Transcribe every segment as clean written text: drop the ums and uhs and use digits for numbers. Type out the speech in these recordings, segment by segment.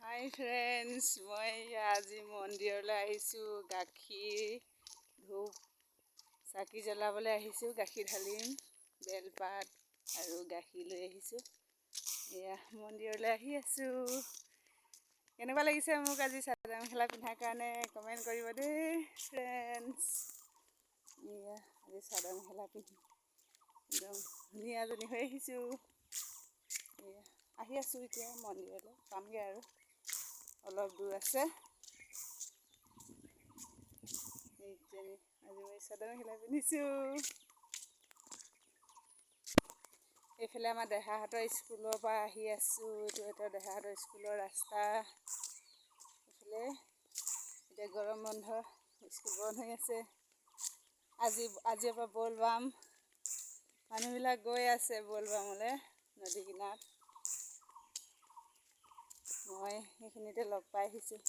হাই friends, মই আজি মন্দিৰলৈ আহিছোঁ। গাখীৰ ধূপ চাকি জ্বলাবলৈ আহিছোঁ। গাখীৰ ঢালিম, বেলপাত আৰু গাখীৰ লৈ আহিছোঁ। এয়া মন্দিৰলৈ আহি আছোঁ। কেনেকুৱা লাগিছে মোক আজি চাদৰ মেখেলা পিন্ধাৰ কাৰণে কমেণ্ট কৰিব দেই ফ্ৰেণ্ডছ। এয়া আজি চাদৰ মেখেলা পিন্ধি একদম ধুনীয়াজনী হৈ আহিছোঁ। এয়া আহি আছোঁ এতিয়া মন্দিৰলৈ, পামগৈ আৰু অলপ দূৰ আছে। আজি মই চাদৰ মেখেলা পিন্ধিছোঁ। এইফালে আমাৰ দেহাহঁতৰ স্কুলৰ পৰা আহি আছোঁ। এইটো এটা দেহাহঁতৰ স্কুলৰ ৰাস্তা। এইফালে এতিয়া গৰম বন্ধ, স্কুল বন্ধ হৈ আছে। আজিৰ পৰা বলবাম, মানুহবিলাক গৈ আছে বলবামলৈ নদী কিনাৰত। মই সেইখিনিতে লগ পাই আহিছোঁ।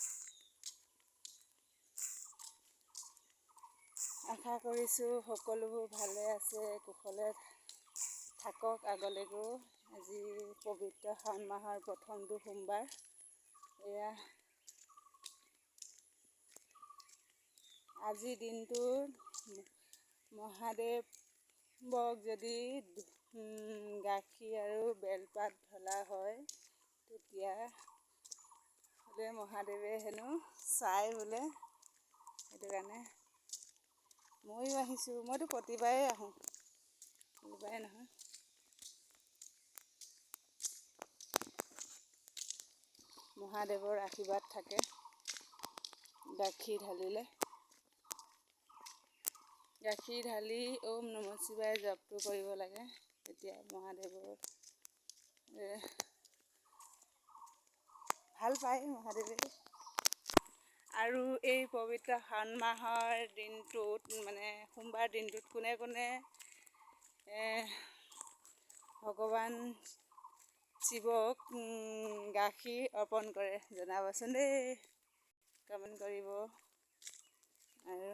আশা কৰিছোঁ সকলোবোৰ ভালে আছে, কুশলে থাকক আগলৈকো। আজি পবিত্ৰ শাওণ মাহৰ প্ৰথমটো সোমবাৰ। এয়া আজিৰ দিনটোত মহাদেৱক যদি গাখীৰ আৰু বেলপাত ঢলা হয়, তেতিয়া বোলে মহাদেৱে হেনো চাই বোলে। সেইটো কাৰণে ময়ো আহিছোঁ। মইতো প্ৰতিবাৰে আহোঁ, প্ৰতিবাৰে নহয়। মহাদেৱৰ আশীৰ্বাদ থাকে গাখীৰ ঢালিলে। গাখীৰ ঢালি ওম নমঃ শিৱায় জপটো কৰিব লাগে। তেতিয়া মহাদেৱৰ ভাল পায় মহাদেৱে। আৰু এই পবিত্ৰ শাওণ মাহৰ দিনটোত মানে সোমবাৰ দিনটোত কোনে কোনে ভগৱান শিৱক গাখীৰ অৰ্পণ কৰে জনাবচোন দেই, কমেণ্ট কৰিব। আৰু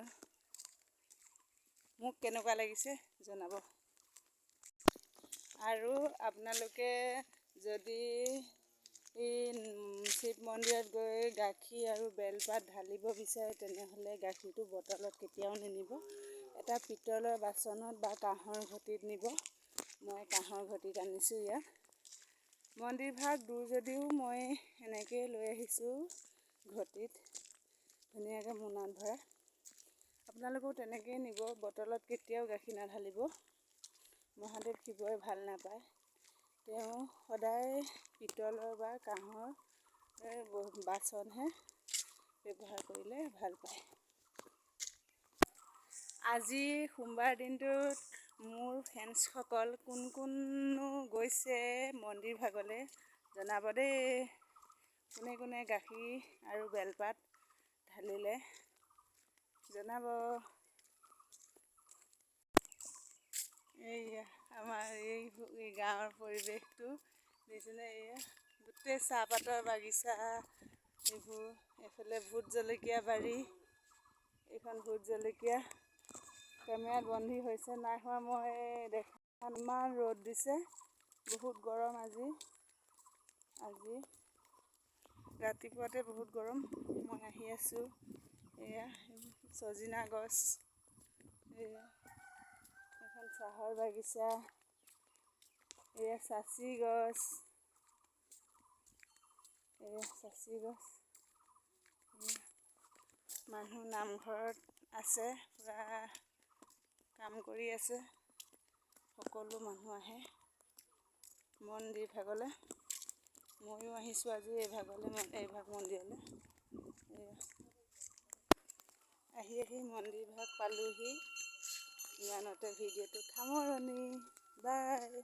মোক কেনেকুৱা লাগিছে জনাব। আৰু আপোনালোকে যদি শিৱ মন্দিৰত গৈ গাখীৰ আৰু বেলপাত ঢালিব বিচাৰে, তেনেহ'লে গাখীৰটো বটলত কেতিয়াও নিনিব। এটা পিতলৰ বাচনত বা কাঁহৰ ঘটিত নিব। মই কাঁহৰ ঘটিত আনিছোঁ ইয়াত। মন্দিৰভাগ দূৰ যদিও মই এনেকৈয়ে লৈ আহিছোঁ ঘটিত, ধুনীয়াকৈ মোনাত ভৰাই। আপোনালোকেও তেনেকৈয়ে নিব। বটলত কেতিয়াও গাখীৰ নাঢালিব। মহাদেৱ শিৱই ভাল নাপায়। তেওঁ সদায় পিতলৰ বা কাঁহৰ বাচনহে ব্যৱহাৰ কৰিলে ভাল পায়। আজি সোমবাৰ দিনটোত মোৰ ফ্ৰেণ্ডছসকল কোন কোননো গৈছে মন্দিৰ ভাগলৈ জনাব দেই। কোনে কোনে গাখীৰ আৰু বেলপাত ঢালিলে জনাব। এইয়া আমাৰ এই গাঁৱৰ পৰিৱেশটো দেখিছেনে? এয়া গোটেই চাহপাতৰ বাগিচা, এইবোৰ এইফালে ভোট জলকীয়া বাৰী। এইখন ভোট জলকীয়া। কেমেৰাত বন্দী হৈছে নাই হোৱা মই দেখা। ইমান ৰ'দ দিছে, বহুত গৰম আজি ৰাতিপুৱাতে বহুত গৰম। মই আহি আছোঁ। এয়া চজিনা গছ, এয়া এখন চাহৰ বাগিচা, এয়া চাচি গছ, এয়া চাচি গছ। মানুহ নামঘৰত আছে, পূৰা কাম কৰি আছে। সকলো মানুহ আহে মন্দিৰ ভাগলৈ। ময়ো আহিছোঁ আজি এইভাগ মন্দিৰলৈ। আহি মন্দিৰ ভাগ পালোহি। ইমানতে ভিডিঅ'টো সামৰণি। বাই।